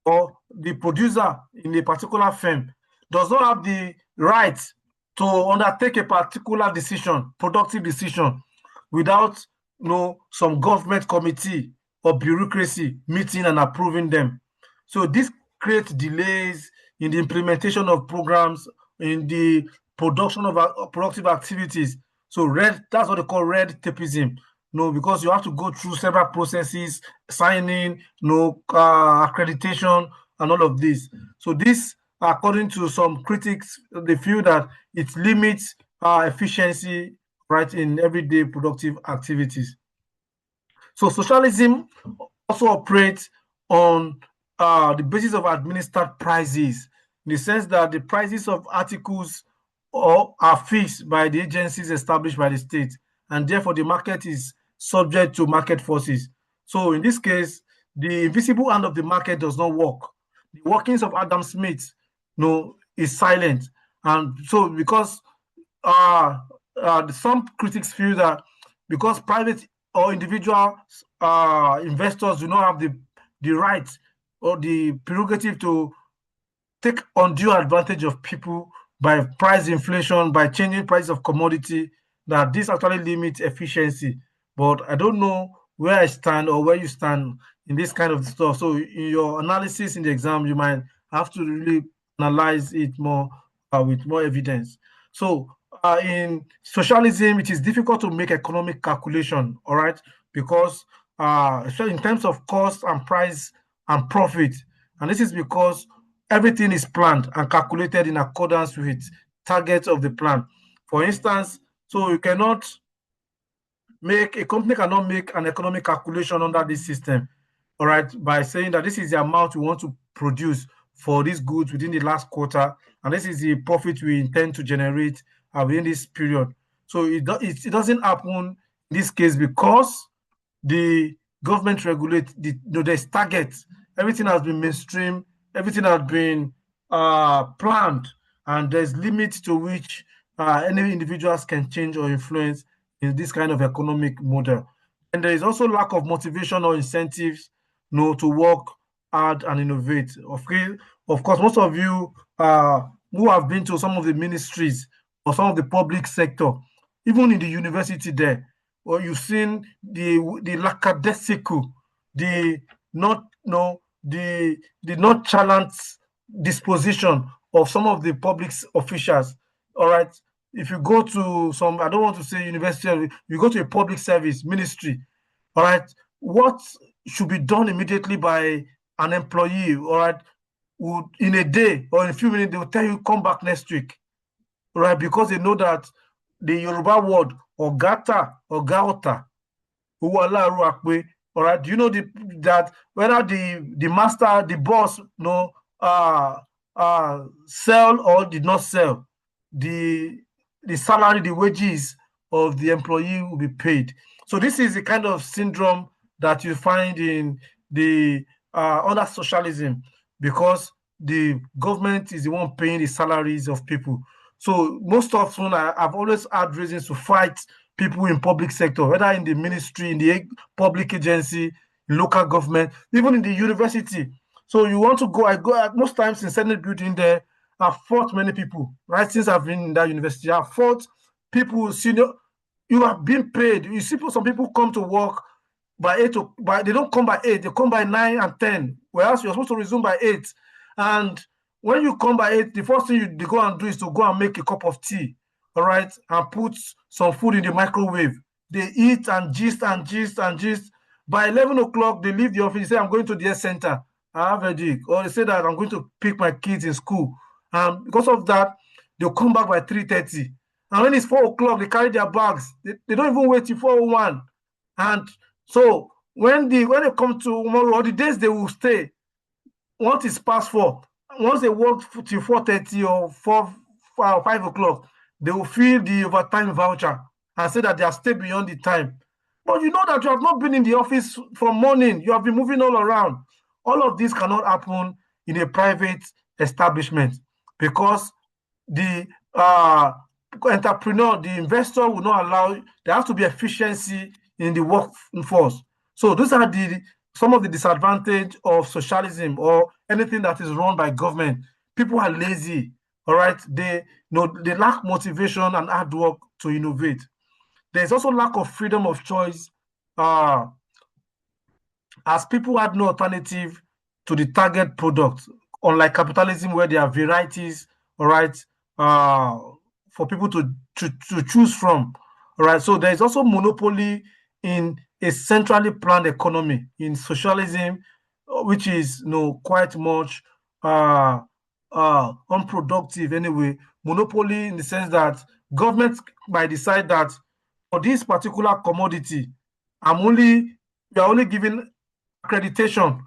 or the producer in a particular firm does not have the right to undertake a particular decision, productive decision, without some government committee or bureaucracy meeting and approving them. So this creates delays in the implementation of programs, in the production of productive activities. So that's what they call red tapeism. Because you have to go through several processes, signing, accreditation, and all of this. So this, according to some critics, they feel that it limits efficiency, right, in everyday productive activities. So socialism also operates on the basis of administered prices, in the sense that the prices of articles are fixed by the agencies established by the state, and therefore the market is subject to market forces. So in this case, the invisible hand of the market does not work. The workings of Adam Smith is silent. And so because some critics feel that because private or individual investors do not have the right or the prerogative to take undue advantage of people by price inflation, by changing price of commodity, that this actually limits efficiency. But I don't know where I stand or where you stand in this kind of stuff. So in your analysis in the exam, you might have to really analyze it more with more evidence. So in socialism, it is difficult to make economic calculation, all right, because especially in terms of cost and price and profit, and this is because everything is planned and calculated in accordance with targets of the plan. For instance, so a company cannot make an economic calculation under this system, all right, by saying that this is the amount we want to produce for these goods within the last quarter, and this is the profit we intend to generate within this period. So it doesn't happen in this case because the government regulates there's targets. Everything has been mainstream. Everything has been planned, and there's limits to which any individuals can change or influence in this kind of economic model. And there is also lack of motivation or incentives to work hard and innovate. Of course, most of you who have been to some of the ministries or some of the public sector, even in the university there, or you've seen the lackadaisical, the not no the nonchalant disposition of some of the public officials. All right, if you go to some, I don't want to say university, you go to a public service ministry, all right, what should be done immediately by an employee, all right, would in a day or in a few minutes, they will tell you come back next week, right? Because they know that the Yoruba word ogata or gaota, all right, do you know that whether the master, the boss, sell or did not sell, the salary, the wages of the employee will be paid. So this is the kind of syndrome that you find in the under socialism, because the government is the one paying the salaries of people. So most often, I've always had reasons to fight people in public sector, whether in the ministry, in the public agency, in local government, even in the university. So you want to go, I go most times in Senate building there. I've fought many people, right? Since I've been in that university, I've fought people, senior, you have been paid. You see, some people come to work by 8, they don't come by 8, they come by 9 and 10, whereas you're supposed to resume by 8. And when you come by 8, the first thing you go and do is to go and make a cup of tea, all right, and put some food in the microwave. They eat and gist and gist and gist. By 11 o'clock, they leave the office. They say, I'm going to the health center. I have a headache. Or they say that I'm going to pick my kids in school. And because of that, they'll come back by 3:30. And when it's 4 o'clock, they carry their bags. They don't even wait till 4:01. And so when they come to tomorrow, or the days they will stay, once it's past 4, once they work till 4:30 or 5 o'clock, they will fill the overtime voucher and say that they have stayed beyond the time. But you know that you have not been in the office from morning. You have been moving all around. All of this cannot happen in a private establishment, because the entrepreneur, the investor will not allow. There has to be efficiency in the workforce. So these are some of the disadvantage of socialism or anything that is run by government. People are lazy, all right? They lack motivation and hard work to innovate. There's also lack of freedom of choice, as people had no alternative to the target product, unlike capitalism where there are varieties, all right, for people to choose from, all right? So there's also monopoly in a centrally planned economy. In socialism, which is quite much unproductive anyway. Monopoly in the sense that government might decide that for this particular commodity, we are only giving accreditation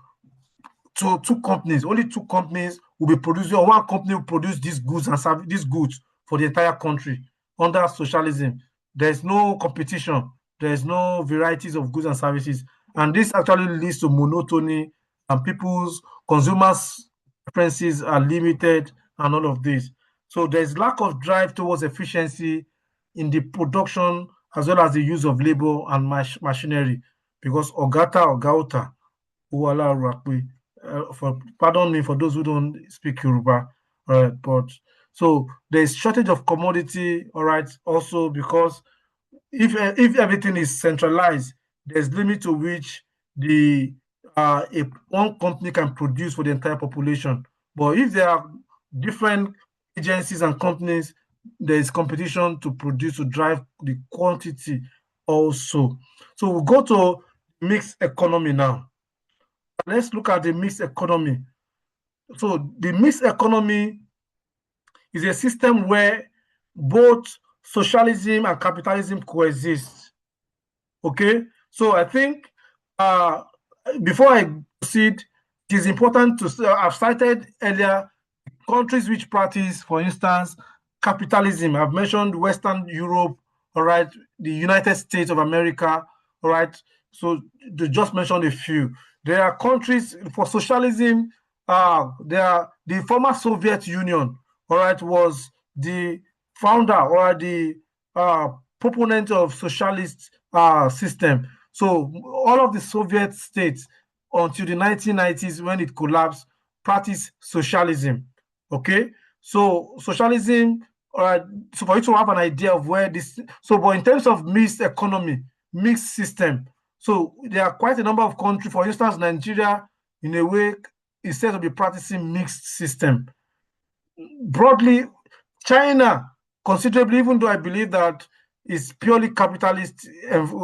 to 2 companies. Only 2 companies will be producing, or 1 company will produce these goods and serve these goods for the entire country. Under socialism, there's no competition, there's no varieties of goods and services, and this actually leads to monotony, and people's consumers' preferences are limited, and all of this. So there's lack of drive towards efficiency in the production as well as the use of labor and machinery, because ogata or gauta, pardon me for those who don't speak Yoruba, but so there's shortage of commodity, all right, also because if everything is centralized, there's limit to which one company can produce for the entire population. But if there are different agencies and companies, there is competition to produce, to drive the quantity also. So we'll go to mixed economy now. Let's look at the mixed economy. So the mixed economy is a system where both socialism and capitalism coexist. Okay, so I think before I proceed, it is important to I've cited earlier countries which practice, for instance, capitalism. I've mentioned Western Europe, all right, the United States of America, all right. So to just mention a few, there are countries for socialism. There are the former Soviet Union, all right, was the founder or the proponent of socialist system. So all of the Soviet states, until the 1990s when it collapsed, practiced socialism. Okay, so socialism, so for you to have an idea of where this, so but in terms of mixed economy, mixed system, so there are quite a number of countries, for instance, Nigeria, in a way, is said to be practicing mixed system. Broadly, China, considerably, even though I believe that it's purely capitalist,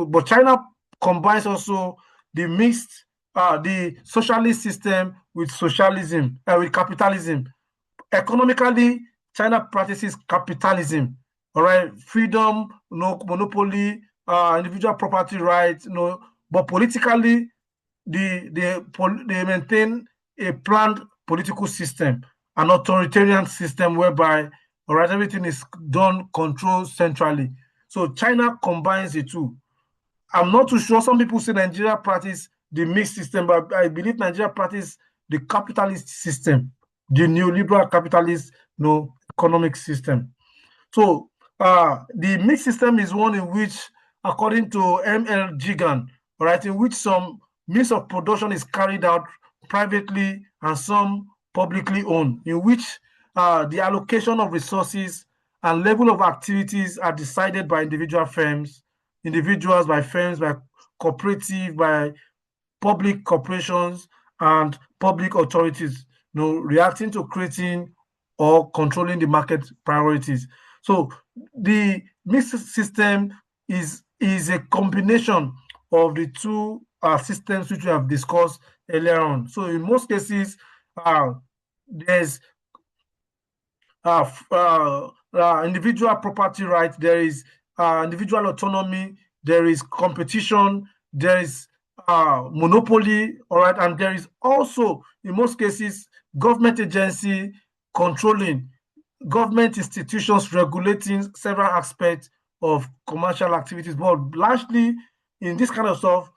but China combines also the mixed, the socialist system with socialism, with capitalism. Economically, China practices capitalism. All right, freedom, no monopoly, individual property rights, no. But politically, they maintain a planned political system, an authoritarian system whereby, all right, everything is done, controlled centrally. So China combines the two. I'm not too sure. Some people say Nigeria practice the mixed system, but I believe Nigeria practice the capitalist system, the neoliberal capitalist, economic system. So the mixed system is one in which, according to M.L. Jigan, right, in which some means of production is carried out privately and some publicly owned, in which the allocation of resources and level of activities are decided by individual firms, individuals, by firms, by cooperative, by public corporations and public authorities, reacting to creating or controlling the market priorities. So the mixed system is a combination of the two systems which we have discussed earlier on. So in most cases, there's individual property rights, there is individual autonomy, there is competition, there is monopoly, all right, and there is also, in most cases, government agency controlling, government institutions regulating several aspects of commercial activities. But largely, in this kind of stuff,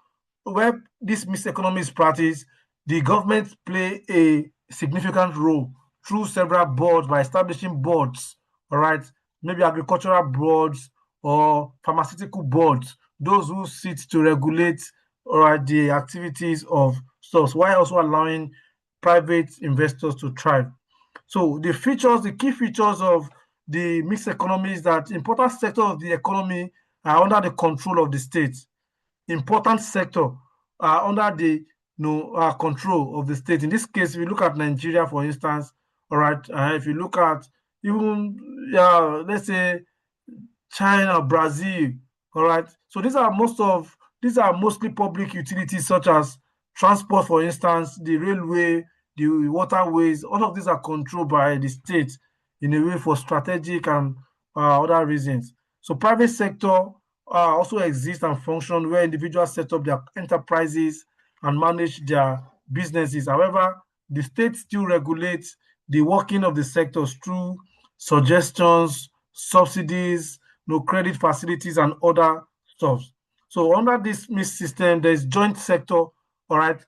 where this mixed economy is practiced, the government play a significant role through several boards, by establishing boards, all right, maybe agricultural boards or pharmaceutical boards, those who sit to regulate, all right, the activities of stores, while also allowing private investors to thrive. So the key features of the mixed economy is that important sectors of the economy are under the control of the state. Important sector are under the control of the state. In this case, if you look at Nigeria, for instance, all right, if you look at even let's say China, Brazil, all right. So these are mostly public utilities such as transport, for instance, the railway, the waterways. All of these are controlled by the state in a way for strategic and other reasons. So private sector also exists and function where individuals set up their enterprises and manage their businesses. However, the state still regulates the working of the sectors through suggestions, subsidies, credit facilities, and other stuff. So under this mixed system, there's joint sector. All right,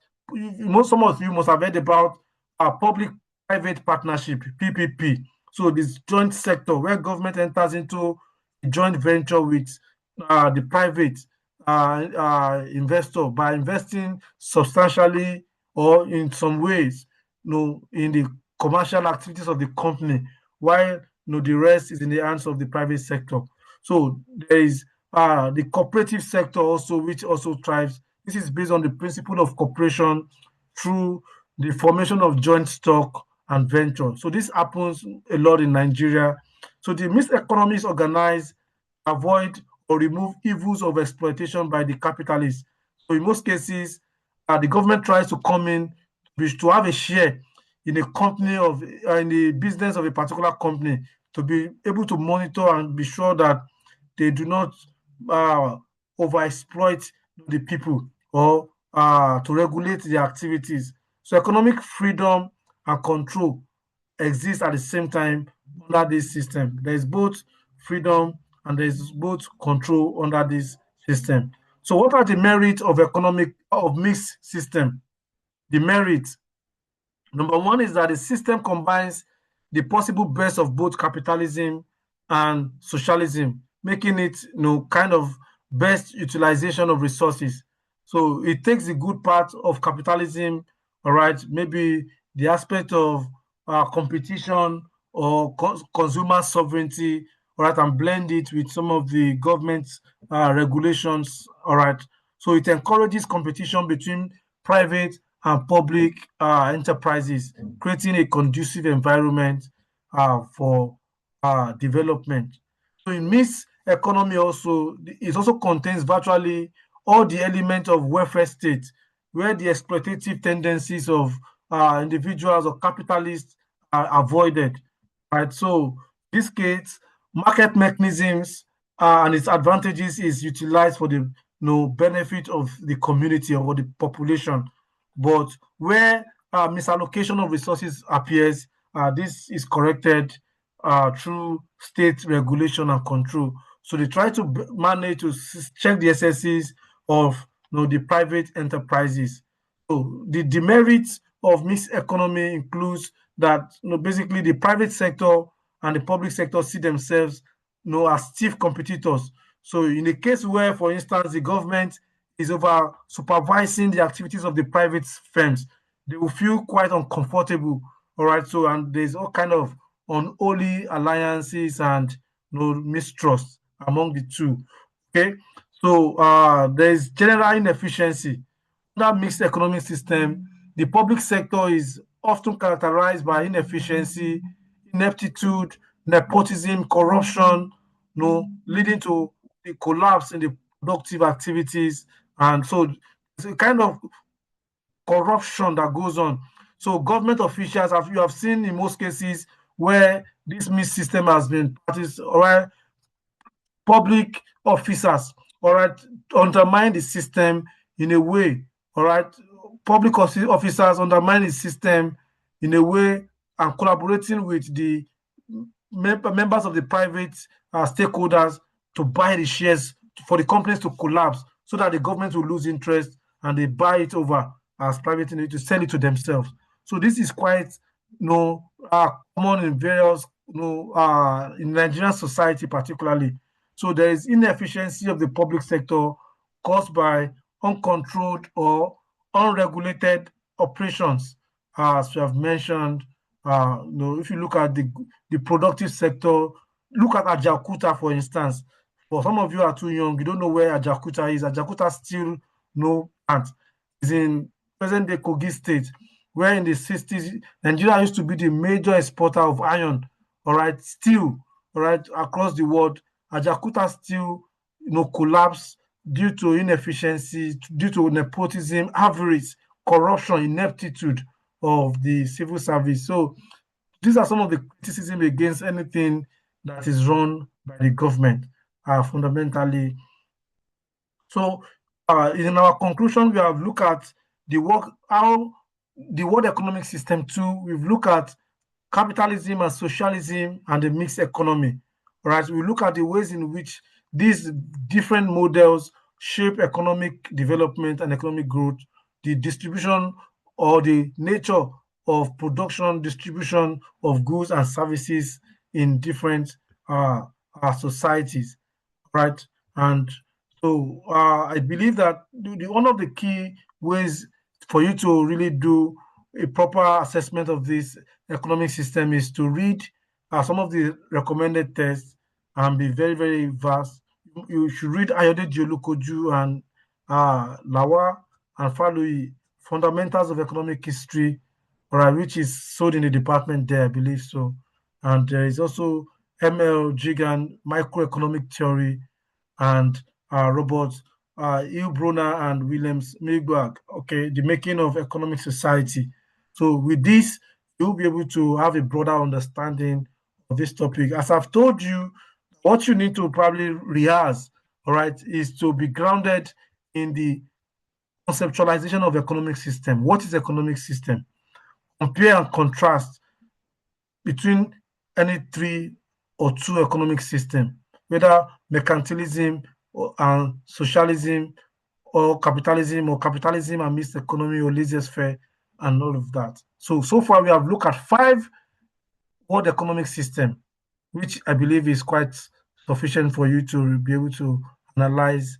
some of you must have heard about public-private partnership (PPP). So this joint sector where government enters into a joint venture with the private investor by investing substantially or in some ways, in the commercial activities of the company, while the rest is in the hands of the private sector. So there is the cooperative sector also, which also thrives. This is based on the principle of cooperation through the formation of joint stock and venture. So this happens a lot in Nigeria. So the mixed economy is organized, avoid or remove evils of exploitation by the capitalists. So in most cases, the government tries to come in to have a share in a company of in the business of a particular company, to be able to monitor and be sure that they do not overexploit the people or to regulate their activities. So economic freedom and control exist at the same time under this system. There is both freedom and there is both control under this system. So what are the merits of mixed system? The merits, number one, is that the system combines the possible best of both capitalism and socialism, making it kind of best utilization of resources. So it takes the good part of capitalism, all right, maybe the aspect of competition or consumer sovereignty, all right, and blend it with some of the government regulations, all right. So it encourages competition between private and public enterprises, creating a conducive environment for development. So in mixed economy also, it also contains virtually all the elements of welfare state, where the exploitative tendencies of individuals or capitalists are avoided, right? So this case, market mechanisms and its advantages is utilized for the benefit of the community or the population. But where misallocation of resources appears, this is corrected through state regulation and control. So they try to manage to check the excesses of the private enterprises. So the demerits of mixed economy includes that basically the private sector and the public sector see themselves as stiff competitors. So in a case where, for instance, the government is over supervising the activities of the private firms, they will feel quite uncomfortable. All right. So and there's all kind of unholy alliances and mistrust among the two. Okay. So there's general inefficiency. That mixed economic system, the public sector is often characterized by inefficiency, ineptitude, nepotism, corruption, leading to the collapse in the productive activities. And so it's a kind of corruption that goes on. So government officials, you have seen in most cases where this mixed system has been practiced, all right, public officers, all right, undermine the system in a way, all right, public officers undermine the system in a way and collaborating with the members of the private stakeholders to buy the shares for the companies to collapse so that the government will lose interest and they buy it over as private entity to sell it to themselves. So this is quite common in various in Nigerian society particularly. So there is inefficiency of the public sector caused by uncontrolled or unregulated operations, as we have mentioned. If you look at the productive sector, look at Ajaokuta, for instance. For some of you are too young, you don't know where Ajaokuta is. Ajaokuta still no plant. It's in present-day Kogi State, where in the 60s, Nigeria used to be the major exporter of iron, all right, steel, all right, across the world. Ajaokuta still, collapsed due to inefficiency, due to nepotism, avarice, corruption, ineptitude of the civil service. So these are some of the criticism against anything that is run by the government, fundamentally. So in our conclusion, we have looked at the world economic system too. We've looked at capitalism and socialism and the mixed economy. Right? We look at the ways in which these different models shape economic development and economic growth, the distribution or the nature of production, distribution of goods and services in different societies, right? And so I believe that one of the key ways for you to really do a proper assessment of this economic system is to read some of the recommended tests and be very, very vast. You should read Ayodeji Olukoju and Lawa and Falui, Fundamentals of Economic History, right, which is sold in the department there, I believe so. And there is also ML Jigan, Microeconomic Theory, and Robert Brunner and Williams Milberg, okay, The Making of Economic Society. So with this, you'll be able to have a broader understanding of this topic. As I've told you, what you need to probably rehearse, all right, is to be grounded in the conceptualization of economic system. What is economic system? Compare and contrast between any three or two economic system, whether mercantilism and socialism or capitalism and mixed economy or laissez-faire and all of that. So far we have looked at 5 world economic system, which I believe is quite sufficient for you to be able to analyze